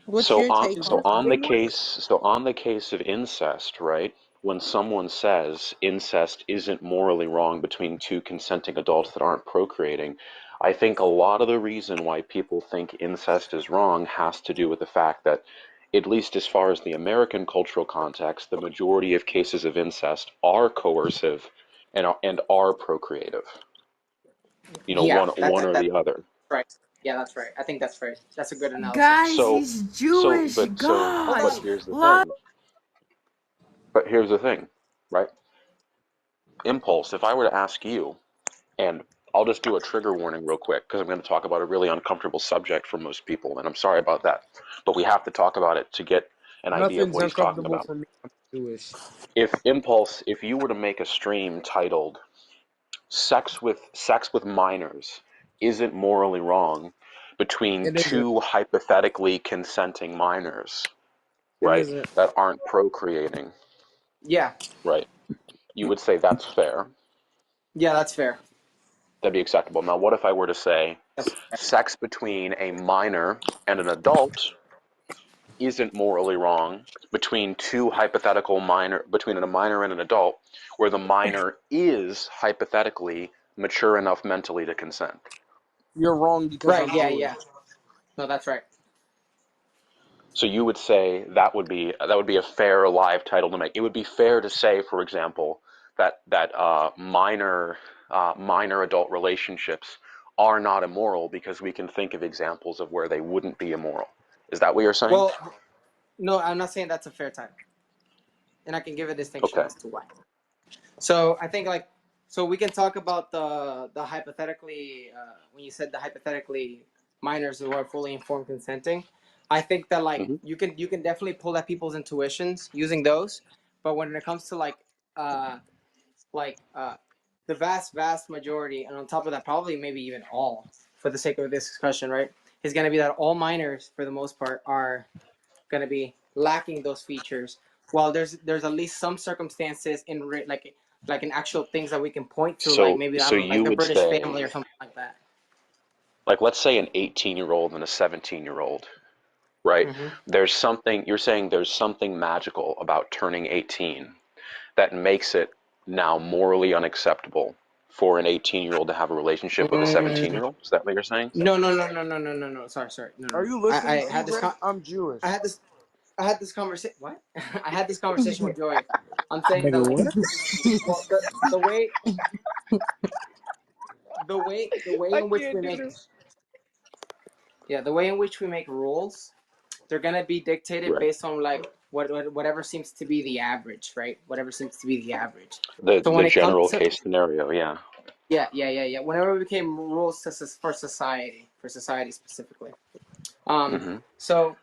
What's your take So on on the it? case, of incest, right? When someone says incest isn't morally wrong between two consenting adults that aren't procreating, I think a lot of the reason why people think incest is wrong has to do with the fact that, at least as far as the American cultural context, the majority of cases of incest are coercive and are procreative. You know, Yeah, one or that's the other. right. Yeah, that's right. I think that's right. That's a good analysis. Guys, So, he's Jewish. Hold Gosh. but on. here's the Love. thing. But here's the thing, right? Impulse, if I were to ask you, and I'll just do a trigger warning real quick because I'm going to talk about a really uncomfortable subject for most people, and I'm sorry about that. But we have to talk about it to get an idea of Nothing's what he's talking uncomfortable about. for me. I'm Jewish. If you were to make a stream titled sex with minors isn't morally wrong between It isn't. two hypothetically consenting minors, It right, isn't. that aren't procreating, Yeah, right, you would say that's fair. yeah, that's fair. That'd be acceptable. Now, what if I were to say That's sex between a minor and an adult isn't morally wrong between a minor and an adult, where the minor is hypothetically mature enough mentally to consent? You're wrong because right. I'm Yeah, Jewish. yeah. No, that's right. So you would say that would be a fair live title to make. It would be fair to say, for example, that minor adult relationships are not immoral because we can think of examples of where they wouldn't be immoral. Is that what you're saying? Well, no, I'm not saying that's a fair time, and I can give a distinction Okay. as to why. So I think so we can talk about the hypothetically when you said the hypothetically minors who are fully informed consenting. I think that Hmm. you can definitely pull at people's intuitions using those, but when it comes to uh like uh the vast majority, and on top of that probably maybe even all, for the sake of this discussion, right, is going to be that all minors for the most part are going to be lacking those features. While there's at least some circumstances like in actual things that we can point to, like maybe I So don't know, like you the would British say, family or something like that. like, let's say an 18-year-old and a 17-year-old, right? Mm-hmm. You're saying there's something magical about turning 18 that makes it now morally unacceptable for an 18-year-old to have a relationship with a Mm, 17-year-old? Is that what you're saying? no. Sorry. No, Are no. you listening I to me, had this Greg? con- I'm Jewish. I had this I had this conversation. What? I had this conversation with Joey. I'm saying that Nigga, like, what? well, the way I in which can't we do make this. the way in which we make rules, they're gonna be dictated Right. based on like whatever seems to be the average, right? Whatever seems to be the average. So The when it comes general to case scenario, yeah. yeah. Whenever we became rules for society specifically. Hmm. So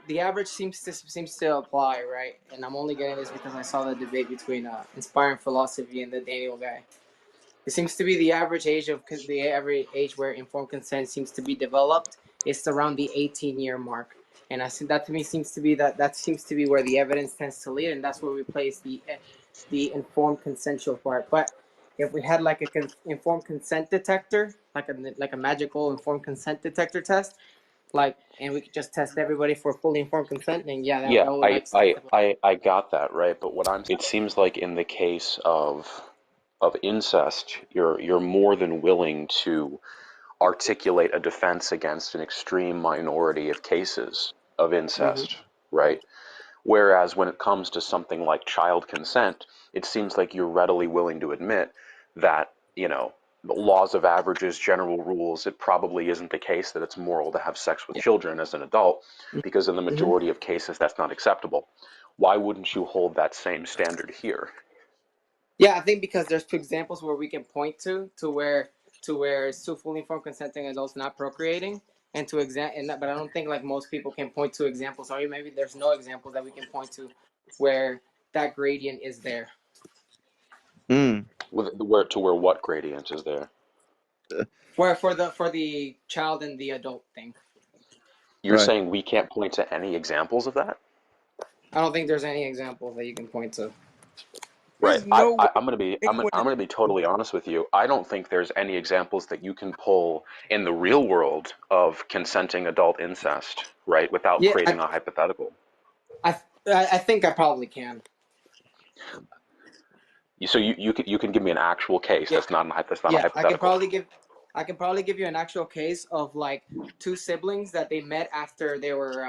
the average seems to apply, right? And I'm only getting this because I saw the debate between inspiring philosophy and the Daniel guy. It seems to be the average age where informed consent seems to be developed. It's around the 18-year mark, and I think that to me seems to be that seems to be where the evidence tends to lead, and that's where we place the informed consensual part. But if we had like informed consent detector, like a magical informed consent detector test, like, and we could just test everybody for fully informed consent, then yeah, Yeah, that would like I got that, right? But what I'm saying, it seems like in the case of incest, you're more than willing to articulate a defense against an extreme minority of cases of mm-hmm. incest, right? Whereas when it comes to something like child consent, it seems like you're readily willing to admit that, the laws of averages, general rules, it probably isn't the case that it's moral to have sex with Yeah. children as an adult, because in the Mm-hmm. majority of cases that's not acceptable. Why wouldn't you hold that same standard here? Yeah, I think because there's two examples where we can point to where it's two fully informed consenting adults not procreating, and but I don't think like most people can point to examples, or maybe there's no examples that we can point to where that gradient is there. Mm. Where what gradient is there? Where for the child and the adult thing, You're Right. saying we can't point to any examples of that? I don't think there's any examples that you can point to. Right. There's no way I'm gonna be Penguin I'm gonna be totally honest with you. I don't think there's any examples that you can pull in the real world of consenting adult incest, right, without Yeah, creating a hypothetical. I think I probably can. So you can give me an actual case Yeah, that's not that's not a yeah. hypothetical. I can probably give you an actual case of like two siblings that they met after they were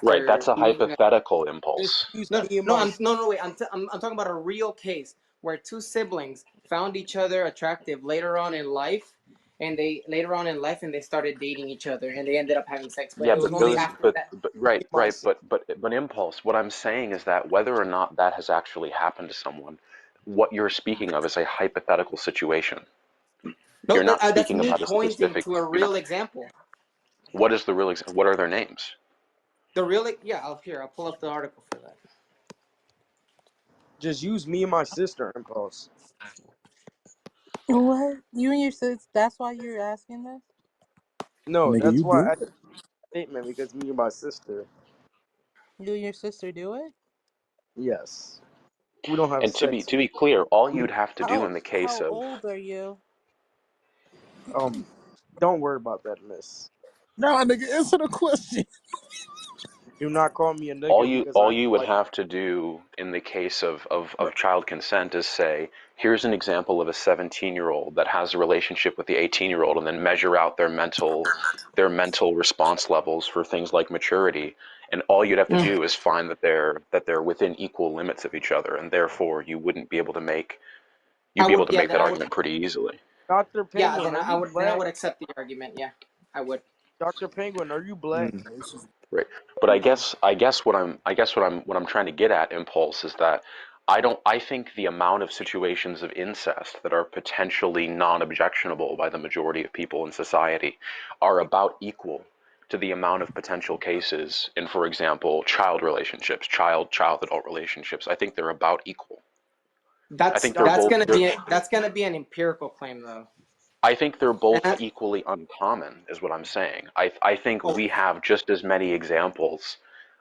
Right. That's after a being hypothetical just impulse. use no me and no my I'm no no wait I'm talking about a real case where two siblings found each other attractive later on in life, and they started dating each other and they ended up having sex, but Yeah, it was but only those, after that. right, my right, sister. but impulse. What I'm saying is that whether or not that has actually happened to someone, what you're speaking of is a hypothetical situation. No, You're not that's speaking me about a pointing specific. to a You're not. real example. What is the real? What are their names? The real yeah, I'll pull up the article for that. Just use me and my sister, Impulse. What? You and your sis? That's why you're asking this? No, Nigga, that's you why do I it. statement because me and my sister. You and your sister do it? Yes, we don't have And sex. to be clear, all We you'd have to do How in the case how of old are you? don't worry about that, miss. Nah, nigga, answer the question. Do not call me a nigga because all I you would like. have to do in the case Right. of child consent is say, here's an example of a 17-year-old that has a relationship with the 18-year-old, and then measure out their mental response levels for things like maturity. And all you'd have to Mm. do is find that they're within equal limits of each other, and therefore you wouldn't be able to make you'd I be able would, to yeah, make then that I would, argument pretty easily. Dr. yeah, Penguin, are you then I black? would accept the argument. Yeah, I would. Dr. Penguin, are you black? Mm, this is- Right. But what I'm trying to get at, impulse, is that I think the amount of situations of incest that are potentially non-objectionable by the majority of people in society are about equal to the amount of potential cases in, for example, child relationships, child adult relationships. I think they're about equal. I think they're That's both gonna they're be that's gonna be an empirical claim though. I think they're And both equally uncommon, is what I'm saying. I think oh, we have just as many examples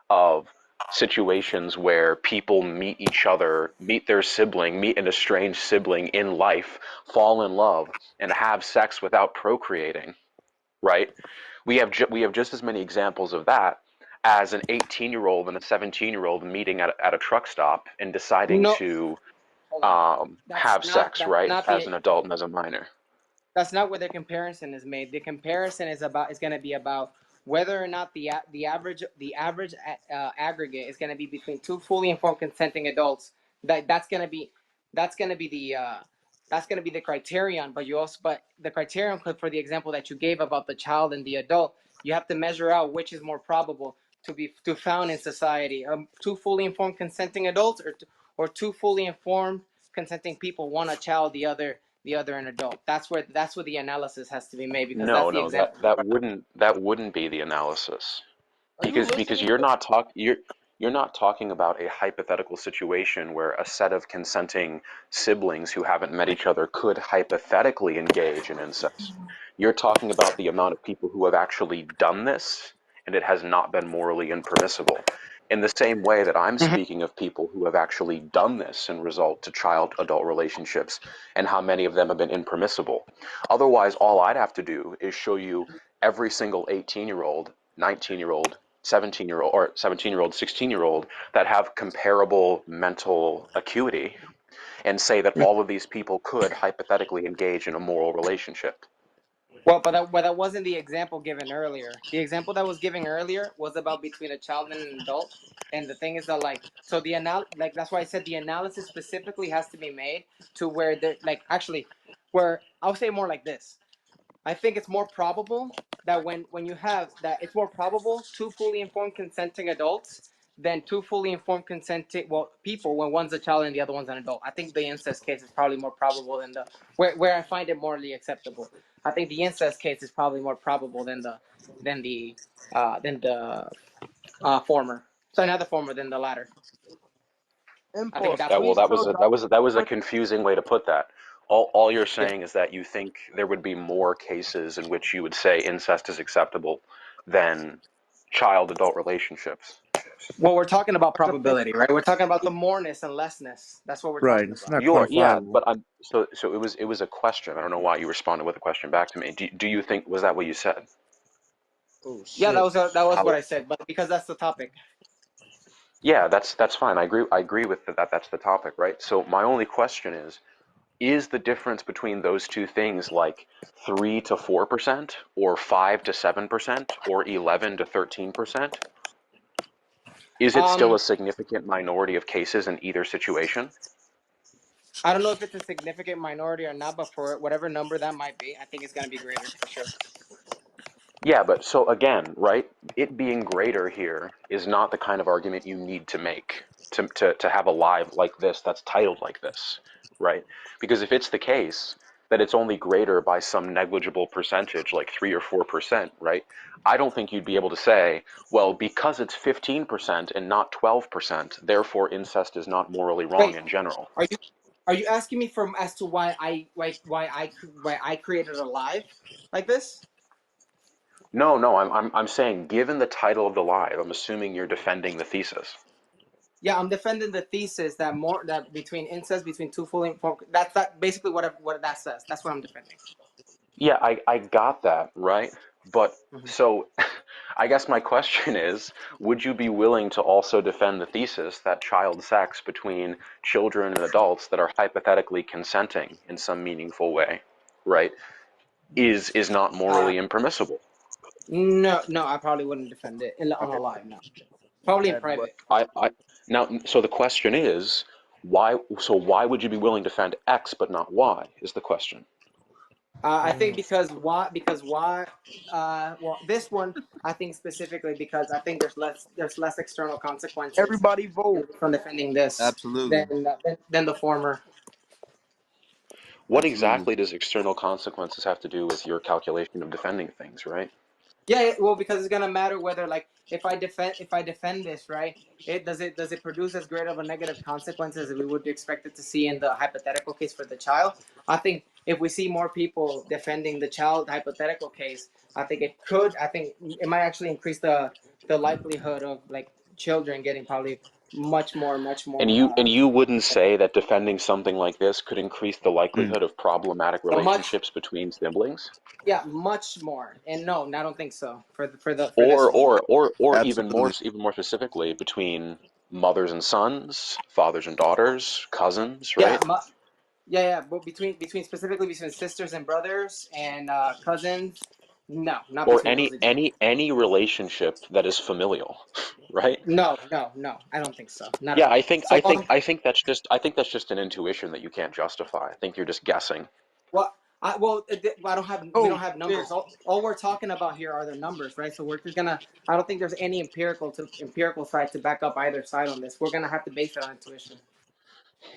of situations where people meet each other, meet their sibling, meet an estranged sibling in life, fall in love, and have sex without procreating, right? We have just as many examples of that as an 18-year-old and a 17-year-old meeting at a truck stop and deciding no, to hold on. have sex, That's right, not as the an adult and as a minor. that's not where the comparison is made. The comparison is going to be about whether or not the average aggregate is going to be between two fully informed consenting adults. That's going to be that's going to be the criterion. But the criterion for the example that you gave about the child and the adult, you have to measure out which is more probable to found in society. Two fully informed consenting adults, or two fully informed consenting people, one a child, the other an adult. That's where the analysis has to be made, because that's No, the no, example. that wouldn't be the analysis. Are you Because listening? you're not talking about a hypothetical situation where a set of consenting siblings who haven't met each other could hypothetically engage in incest. You're talking about the amount of people who have actually done this, and it has not been morally impermissible. In the same way that I'm Mhm. speaking of people who have actually done this in result to child adult relationships, and how many of them have been impermissible. Otherwise, all I'd have to do is show you every single 18-year-old, 19-year-old, 17-year-old, or 17-year-old, 16-year-old that have comparable mental acuity, and say that all of these people could hypothetically engage in a moral relationship. Well, but that wasn't the example given earlier. The example that was given earlier was about between a child and an adult. And the thing is that, like, so that's why I said the analysis specifically has to be made to where they're like, actually, where I'll say more like this. I think it's more probable that when you have that, it's more probable two fully informed consenting adults than two fully informed consenting, well, people, when one's a child and the other one's an adult. I think the incest case is probably more probable than where I find it morally acceptable. I think the incest case is probably more probable than the former. So not the former, than the latter. I think Impulse, that's Yeah, what well, it's please about. tell Dr. that was a Penguin. confusing way to put that. All you're Yeah. saying is that you think there would be more cases in which you would say incest is acceptable than child adult relationships. Well, we're talking about Like a penguin. probability, right? We're talking about the moreness and lessness. That's what we're Right. talking It's about. not Yeah, quantifiable. but so it was a question. I don't know why you responded with a question back to me. Do you think, was that what you said? Oh Yeah, shit. that was what How? I said, but because that's the topic. Yeah, that's fine. I agree with that. That's the topic, right? So my only question is the difference between those two things like 3 to 4% or 5 to 7% or 11 to 13%? Is it still Um, a significant minority of cases in either situation? I don't know if it's a significant minority or not, but for whatever number that might be, I think it's going to be greater for sure. Yeah, but so again, right? It being greater here is not the kind of argument you need to make to have a live like this that's titled like this, right? Because if it's the case that it's only greater by some negligible percentage, like 3 or 4%, right? I don't think you'd be able to say, well, because it's 15% and not 12%, therefore incest is not morally wrong Wait, in general. are you are you asking me from as to why I created a live like this? No, I'm saying given the title of the live, I'm assuming you're defending the thesis. Yeah, I'm defending the thesis that more that between incest between two fully informed. That's that basically what that says. That's what I'm defending. Yeah, I got that, right? But Mhm. so I guess my question is, would you be willing to also defend the thesis that child sex between children and adults that are hypothetically consenting in some meaningful way, right, is not Uh, morally impermissible? no, no, I probably wouldn't defend it on a Okay, live. No, probably in bad boy. private. I now so the question is, why would you be willing to defend X but not Y is the question. I think Mm. because why well this one I think specifically because I think there's less external consequences Everybody vote. from defending this Absolutely. than the former. What Absolutely. exactly does external consequences have to do with your calculation of defending things, right? Yeah, well, because it's gonna matter whether like if I defend this right, does it produce as great of a negative consequences as we would expect it to see in the hypothetical case for the child? I think if we see more people defending the child hypothetical case, I think it could. I think it might actually increase the likelihood of like children getting probably much And more you wouldn't say that defending something like this could increase the Mm. likelihood of problematic yeah, much relationships between siblings? yeah much more. And no, I don't think so for this one. Or Absolutely. even more specifically between mothers and sons, fathers and daughters, cousins, Yeah, right? yeah, but between specifically between sisters and brothers and cousins, no, not Or between those exact. any relationship that is familial, right? No, I don't think so, not at all. So, I think that's just an intuition that you can't justify. I think you're just guessing. I don't have we Oh don't have shit. numbers. All we're talking about here are the numbers, right? So we're just gonna. I don't think there's any empirical side to back up either side on this. We're gonna have to base it on intuition.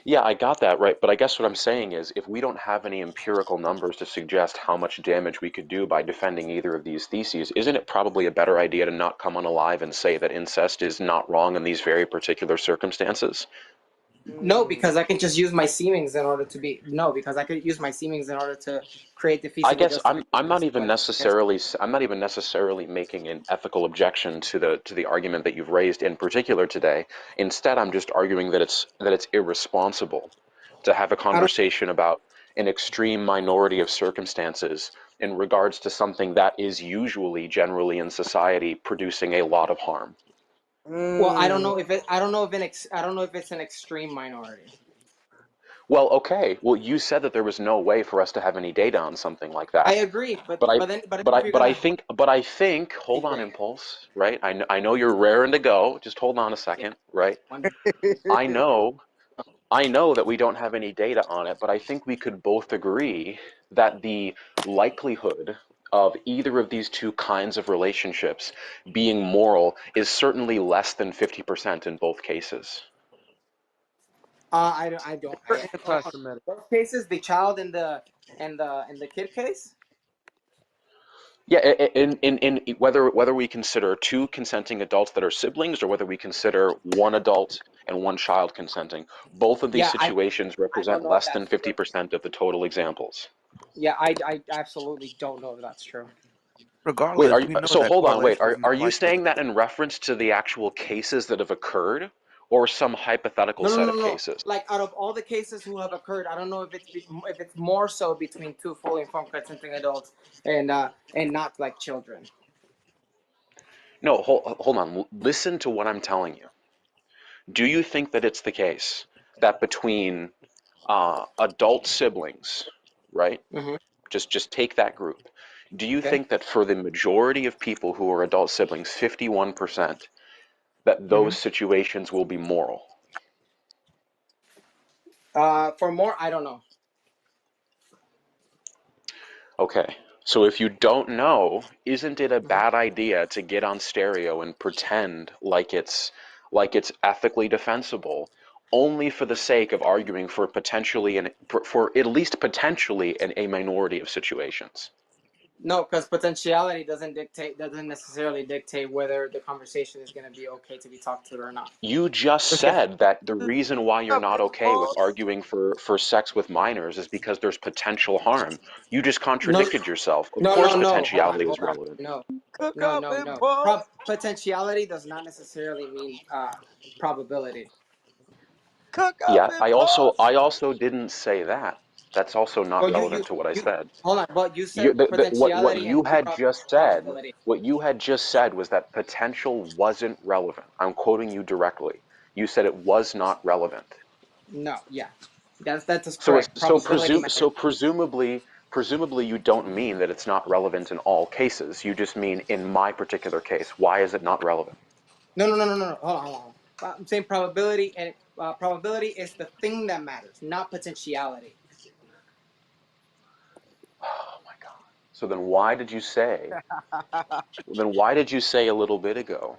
Yeah, I got that right, but I guess what I'm saying is if we don't have any empirical numbers to suggest how much damage we could do by defending either of these theses, isn't it probably a better idea to not come on alive and say that incest is not wrong in these very particular circumstances? No, Mm. because I can just use my seemings in order to be no, because I could use my seemings in order to create the I feasible guess justification as to why it's against. I'm not even necessarily making an ethical objection to the argument that you've raised in particular today. Instead, I'm just arguing that it's irresponsible to have a I don't. conversation about an extreme minority of circumstances in regards to something that is usually generally in society producing a lot of harm. Well, I don't Mm. know if it. I don't know if I don't know if it's an extreme minority. Well, okay. Well, you said that there was no way for us to have any data on something like I that. agree, But I, but if you're gonna but I think, hold on, debate, Impulse, right? I know you're raring to go. Just hold on a yeah, second, right? one. I know, I know that we don't have any data on it, but I think we could both agree that the likelihood of either of these two kinds of relationships being moral is certainly less than 50% in both cases. I don't. You're On anti-Semitic. both cases, the child and the kid case. Yeah, in whether we consider two consenting adults that are siblings or whether we consider one adult and one child consenting, both of these Yeah, situations I don't represent know if less than that's true. 50% of the total examples. Yeah, I absolutely don't know if that's true. Wait, Regardless, we know so that hold on, wait, correlation doesn't are you apply to the saying that in reference to the actual cases that have occurred, or some hypothetical No, no, set no, of no. cases? Like out of all the cases who have occurred, I don't know if if it's more so between two fully informed consenting adults and not like children. No, hold on, listen to what I'm telling you. Do you think that it's the case that between adult siblings, right? Mm-hmm. Just take that group. Do you Okay. think that for the majority of people who are adult siblings, 51%, that Mm-hmm. those situations will be moral? For more, I don't know. Okay. So if you don't know, isn't it a Mm-hmm. bad idea to get on stereo and pretend like it's ethically defensible only for the sake of arguing for potentially for at least potentially a minority of situations? No, because potentiality doesn't necessarily dictate whether the conversation is going to be okay to be talked to or not. You just Because said that the reason why you're Up, not okay with impulse. arguing for sex with minors is because there's potential harm. You just no, contradicted yourself. Of no, course no, no. Hold on, potentiality hold is on. relevant. No, Cook no, up, no, no. impulse. Potentiality does not necessarily mean probability. Cook up, Yeah, impulse. I also didn't say that. That's also not Well, relevant to what I you said. hold on. But you said What potentiality and you had just said, probability. what you had just said was that potential wasn't relevant. I'm quoting you directly. You said it was not relevant. No, yeah, that's So correct. Probability matters. presumably you don't mean that it's not relevant in all cases. You just mean in my particular case. Why is it not relevant? No, no, no, no, no, no. Hold on, hold on. I'm saying probability, and probability is the thing that matters, not potentiality. Oh my God. So then why did you say a little bit ago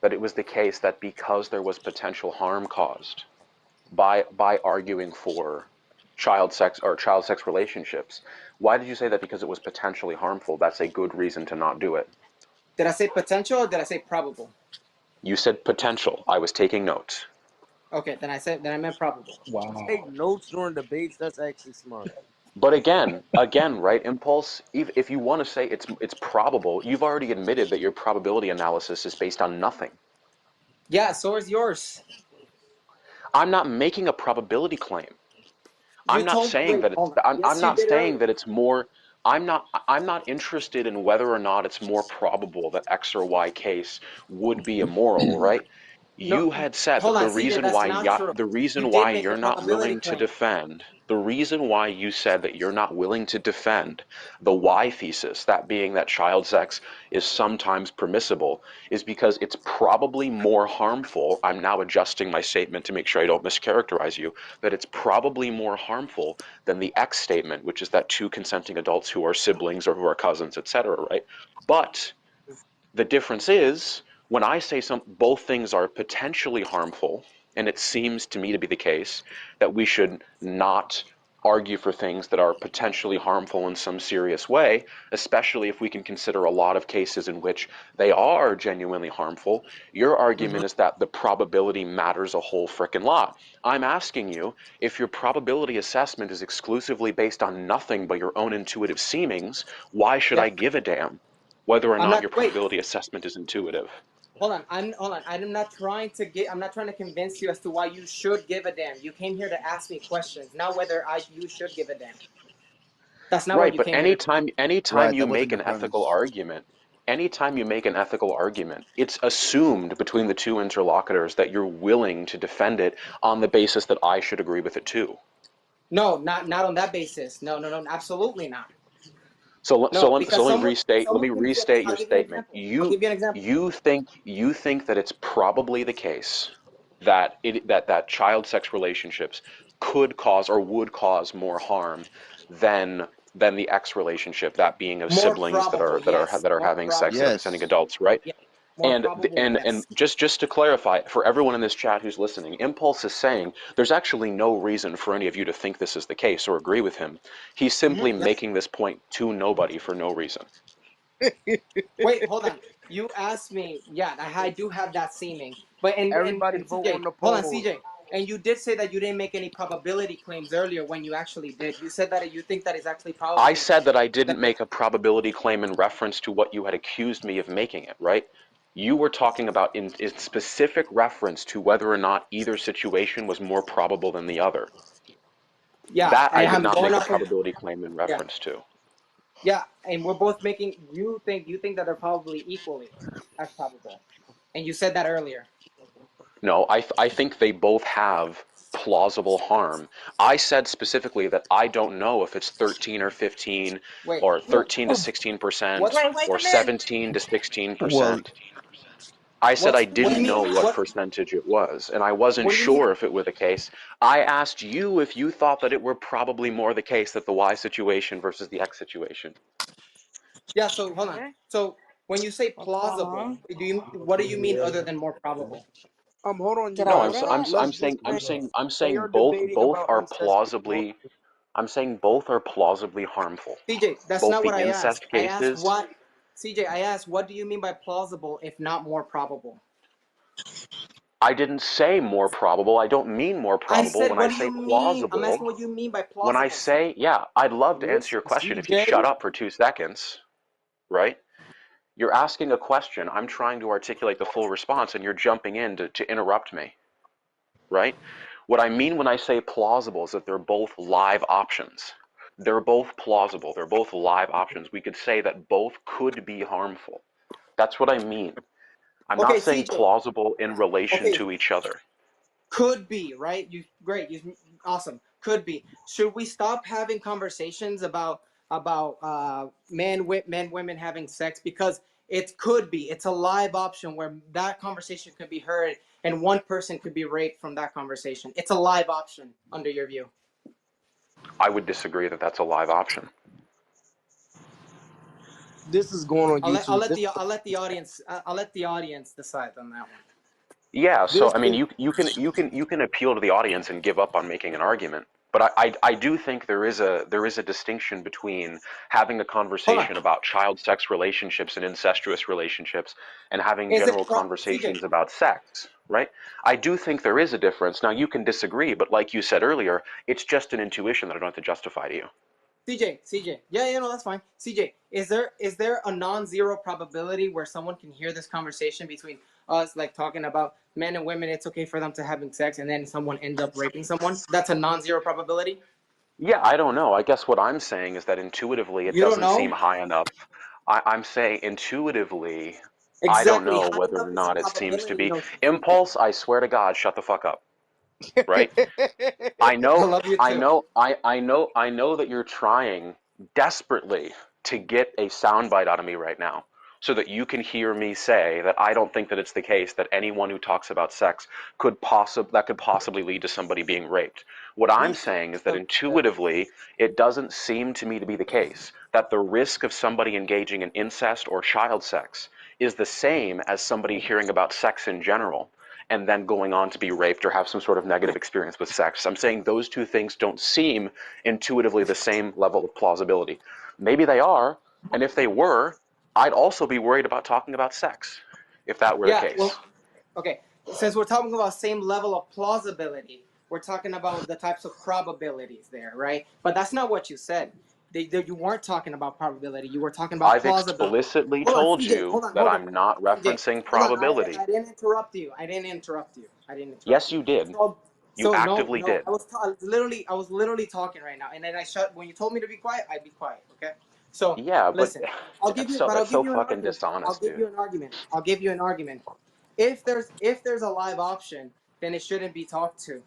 that it was the case that because there was potential harm caused by arguing for child sex relationships, why did you say that because it was potentially harmful, that's a good reason to not do it? Did I say potential or did I say probable? You said potential. I was taking notes. Okay, then I meant probable. Take Wow. notes during debates. That's actually smart. But again, right, Impulse, if you want to say it's probable, you've already admitted that your probability analysis is based on nothing. Yeah, so is yours. I'm not making a probability claim. You told wait, hold on. I'm Yes, you not did saying earlier. that it's more. I'm not interested in whether or not it's more probable that X or Y case would be immoral, right? No, You had said hold that on, CJ, that's not true. the You reason did why make a you're not probability willing to claim. defend, the reason why you said that you're not willing to defend the Y thesis, that being that child sex is sometimes permissible, is because it's probably more harmful. I'm now adjusting my statement to make sure I don't mischaracterize you, that it's probably more harmful than the X statement, which is that two consenting adults who are siblings or who are cousins, etc., right? But the difference is when I say both things are potentially harmful, and it seems to me to be the case that we should not argue for things that are potentially harmful in some serious way, especially if we can consider a lot of cases in which they are genuinely harmful. Your Mm-hmm. argument is that the probability matters a whole frickin' lot. I'm asking you, if your probability assessment is exclusively based on nothing but your own intuitive seemings, why should I Yep. give a damn whether or I'm not not your wait, probability assessment is intuitive? hold on. I'm not trying to I'm not trying to convince you as to why you should give a damn. You came here to ask me questions, not whether you should give a damn. That's not what Right, you but came here to. anytime Right, you that wasn't make the an ethical premise. argument, it's assumed between the two interlocutors that you're willing to defend it on the basis that I should agree with it too. No, not on that basis. No, no, no, absolutely not. So No, because let someone me can say. restate your I'll give you an statement. example. I'll give you an example. You think that it's probably the case that that child sex relationships could cause or would cause more harm than the X relationship, that being of More siblings probable, yes. that are More having sex that are probable, consenting Yes. adults, right? yeah. More probable, And yes. just to clarify for everyone in this chat who's listening, Impulse is saying there's actually no reason for any of you to think this is the case or agree with him. He's simply Yes. making this point to nobody for no reason. Wait, hold on. You asked me. Yeah, I do have that seeming. But Everybody and vote CJ, on the hold on, polls. CJ. And you did say that you didn't make any probability claims earlier when you actually did. You said that you think that it's actually I probable. said that I didn't make a probability claim in reference to what you had accused me of making it, right? You were talking about in specific reference to whether or not either situation was more probable than the other. Yeah, That I I did am not going make a off of probability claim in yeah, reference to. yeah, and we're both making. You think that they're probably equally as probable, and you said that earlier. No, I think they both have plausible harm. I said specifically that I don't know if it's 13 or 15 Wait, or 13 to 16% wait or a minute. 17 to Well, 16%. I said I What do you didn't mean? know what percentage it was, and I wasn't What do you mean? sure if it were the case. I asked you if you thought that it were probably more the case that the Y situation versus the X situation. Yeah. So hold on. Okay. So when you say What's going plausible, on? what do you mean other than more probable? Hold on, Did I No, y'all. order that? I'm Let's saying just I'm they saying are debating both about are incest. plausibly I'm saying both are plausibly harmful. CJ, that's Both not the what I asked. incest I asked cases. what. CJ, I asked what do you mean by plausible if not more probable? I didn't say more probable. I don't mean more I probable. said, When I what do say you mean? I'm plausible, asking what you mean by when I plausible, CJ. say, yeah, I'd love to answer Listen, your question if you'd shut CJ. up for 2 seconds, right? You're asking a question. I'm trying to articulate the full response, and you're jumping in to interrupt me, right? What I mean when I say plausible is that they're both live options. They're both plausible. They're both live options. We could say that both could be harmful. That's what I mean. I'm Okay, not saying CJ. plausible in relation Okay, to each other. could be, right? You great. You awesome. Could be. Should we stop having conversations about men, women having sex because it could be. It's a live option where that conversation could be heard and one person could be raped from that conversation. It's a live option under your view. I would disagree that that's a live option. This is going on YouTube. I'll let the audience decide on that one. Yeah, This so I mean, is you can appeal to the audience and give up on making an argument, but I do think there is a distinction between having a Hold on. conversation about child sex relationships and incestuous relationships and having Is it general CJ? conversations about sex, right? I do think there is a difference. Now you can disagree, but like you said earlier, it's just an intuition that I don't have to justify to you. CJ. Yeah, no, that's fine. CJ, is there a non-zero probability where someone can hear this conversation between us, like talking about men and women? It's okay for them to having sex, and then someone ends up raping someone. That's a non-zero probability. Yeah, I don't know. I guess what I'm saying is that intuitively it You don't doesn't seem know high enough. I'm saying intuitively, I don't exactly. know High whether enough or is a not it seems to probability, be. though, CJ. Impulse, I swear to God, shut the fuck up, right? I love you too. I know that you're trying desperately to get a soundbite out of me right now so that you can hear me say that I don't think that it's the case that anyone who talks about sex could possibly lead to somebody being raped. What I'm He said saying is that so. Yeah. intuitively, it doesn't seem to me to be the case that the risk of somebody engaging in incest or child sex is the same as somebody hearing about sex in general and then going on to be raped or have some sort of negative experience with sex. I'm saying those two things don't seem intuitively the same level of plausibility. Maybe they are, and if they were, I'd also be worried about talking about sex if that were the Yeah. case. Well, okay. Since we're talking about same level of plausibility, we're talking about the types of probabilities there, right? But that's not what you said. You weren't talking about probability. You were talking about I've plausibility. explicitly Hold on, told CJ. you that I'm not CJ. referencing Hold on. probability. I didn't interrupt you. I didn't interrupt you. I didn't interrupt Yes, you. you did. So You no, actively did. I was literally talking right now, and then I shut. When you told me to be quiet, I'd be quiet. Okay. So Yeah, but listen, I'll that's give so you an fucking argument. I'll dishonest, give dude. you an argument. I'll give you an argument. If there's a live option, then it shouldn't be talked to,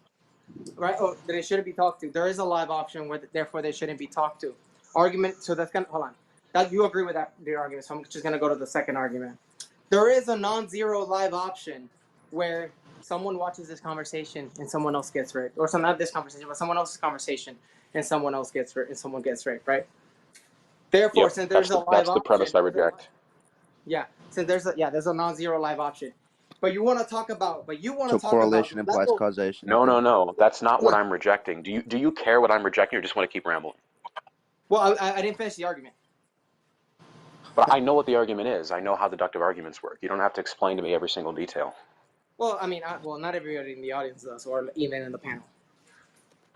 right? Oh, then it shouldn't be talked to. There is a live option where therefore they shouldn't be talked to. Argument. So that's gonna hold on. That you agree with that the argument. So I'm just gonna go to the second argument. There is a non-zero live option where someone watches this conversation and someone else gets raped, or some not this conversation, but someone else's conversation and someone else gets raped, and someone gets raped, right? Therefore, Yep, since there's a live that's the option, premise I reject. since there's a non-zero live option. But you want to talk about, so correlation the implies level. causation. No, Okay. no, no. That's not Hold what on. I'm rejecting. Do you care what I'm rejecting or just want to keep rambling? Well, I didn't finish the argument. But I know what the argument is. I know how deductive arguments work. You don't have to explain to me every single detail. Well, I mean, not everybody in the audience does, or even in the panel.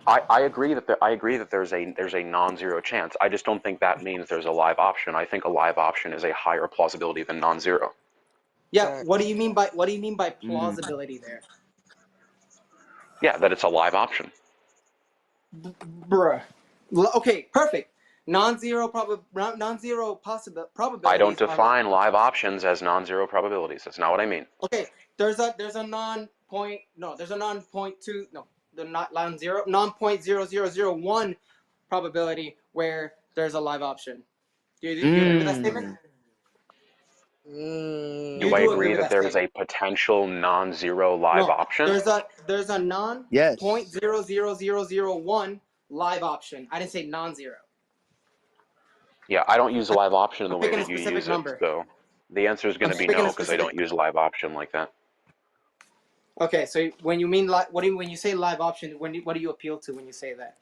I agree that there's a non-zero chance. I just don't think that means there's a live option. I think a live option is a higher plausibility than non-zero. Yeah. What do you mean by Mm. plausibility there? Yeah, that it's a live option. Bruh. Okay, perfect. Non-zero probabilities. I don't define live options as non-zero probabilities. That's not what I mean. Okay, there's a non-point. No, there's a non-0.2. No, the not non-zero non-0.0001 probability where there's a live option. Do you agree with that statement? Do You I do agree agree with that that there is statement? a potential non-zero live No, option? there's a non Yes. 0.00001 live option. I didn't say non-zero. Yeah, I don't use a live option in the I'm way picking a that you specific use it, number. so the answer is going I'm to just be picking a no because I don't specific. use a live option like that. Okay, so when you mean when you say live option, what do you appeal to when you say that?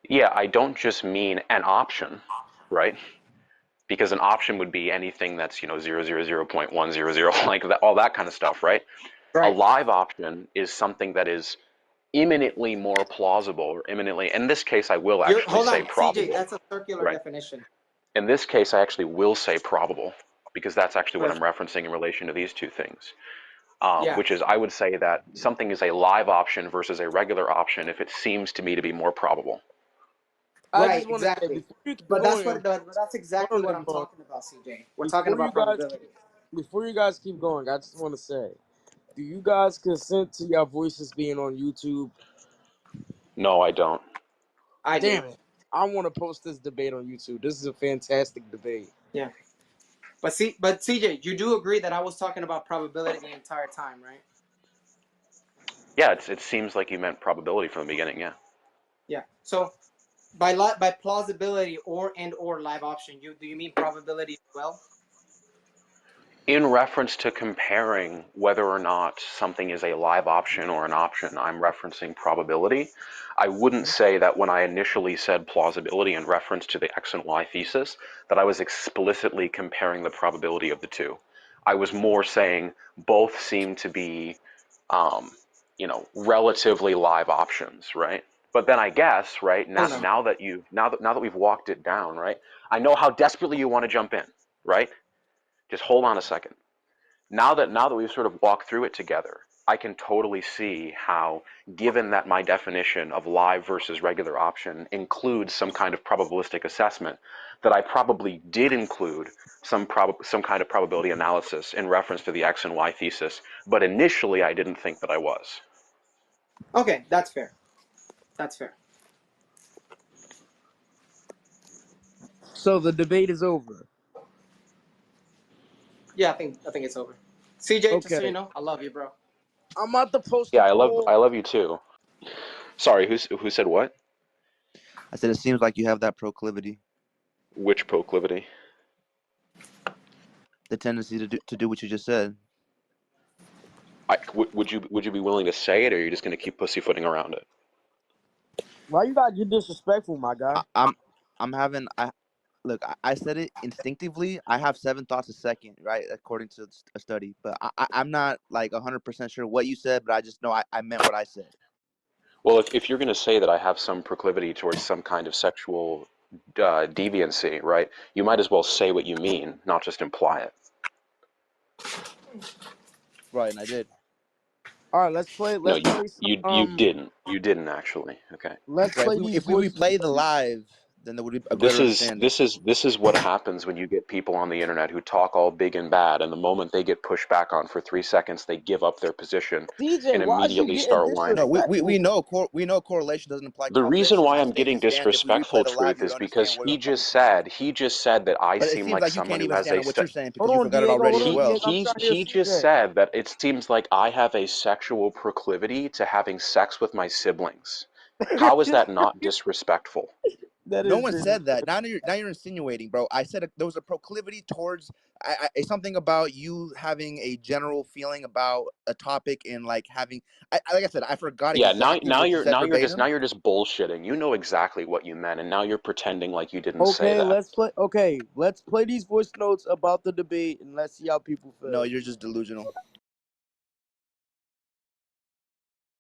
Yeah, I don't just mean an option, right? Because an option would be anything that's 0.100 like that, all that kind of stuff, right? A Right. live option is something that is imminently more plausible, or imminently. In this case, I will actually Hold say on, CJ. probable, That's a circular right? definition. In this case, I actually will say probable because that's actually what I'm Perfect. referencing in relation to these two things. Yeah. Which is, I would say that something is a live option versus a regular option if it seems to me to be more probable. I Right. just want to say Exactly. before you keep But that's going, exactly hold what on, I'm bro. talking about, CJ. We're talking Before about you guys, probability. before you guys keep going, I just want to say, do you guys consent to your voices being on YouTube? No, I don't. I do. Damn it! I want to post this debate on YouTube. This is a fantastic debate. Yeah. But CJ, you do agree that I was talking about probability the entire time, right? Yeah, it seems like you meant probability from the beginning, yeah. Yeah. So by plausibility or live option, do you mean probability as well? In reference to comparing whether or not something is a live option or an option, I'm referencing probability. I wouldn't say that when I initially said plausibility in reference to the X and Y thesis, that I was explicitly comparing the probability of the two. I was more saying both seem to be, relatively live options, right? But then I guess, right, I don't know. now that we've walked it down, right, I know how desperately you want to jump in, right? Just hold on a second. Now that we've sort of walked through it together, I can totally see how, given that my definition of live versus regular option includes some kind of probabilistic assessment, that I probably did include some kind of probability analysis in reference to the X and Y thesis, but initially I didn't think that I was. Okay, that's fair. That's fair. So the debate is over. Yeah, I think it's over. CJ, just so you Okay, know, I love you, bro. I'm about to post a Yeah, poll. I love you too. Sorry, who said what? I said it seems like you have that proclivity, Which proclivity? the tendency to do what you just said. Would you be willing to say it, or are you just going to keep pussyfooting around it? Why you gotta get disrespectful, my guy? I'm having look. I said it instinctively. I have 7 thoughts a second, right, according to a study. But I'm not like 100% sure what you said, but I just know I meant what I said. Well, if you're going to say that I have some proclivity towards some kind of sexual deviancy, right, you might as well say what you mean, not just imply it. Right, and I did. All right, let's play. No, Let's play some. you didn't. You didn't actually. Okay. Let's Right. play these If we voices replay the again. live, then there would be a greater understanding. This is what happens when you get people on the internet who talk all big and bad, and the moment they get pushed back on for 3 seconds, they give up their position DJ, and why is you immediately getting start whining. No, disrespectful? we know correlation doesn't imply The reason causation. why I'm I'm saying getting is that if we replay disrespectful, the live, Truth, you'd is because understand where I'm coming from. he just said that I But it seem seems like like you someone can't who even has stand a on what you're saying because Hold you on, forgot it Diego. already Hold as on, well. Diego. I'm trying to hear he just CJ. said that it seems like I have a sexual proclivity to having sex with my siblings. How is that not disrespectful? That No is one said that. disrespectful. Now you're insinuating, bro. I said there was a proclivity towards something about you having a general feeling about a topic and like having. Like I said, I forgot Yeah, exactly what you said verbatim. now you're just bullshitting. You know exactly what you meant, and now you're pretending like you didn't say Okay, that. let's play. Okay, let's play these voice notes about the debate and let's see how people No, feel. you're just delusional.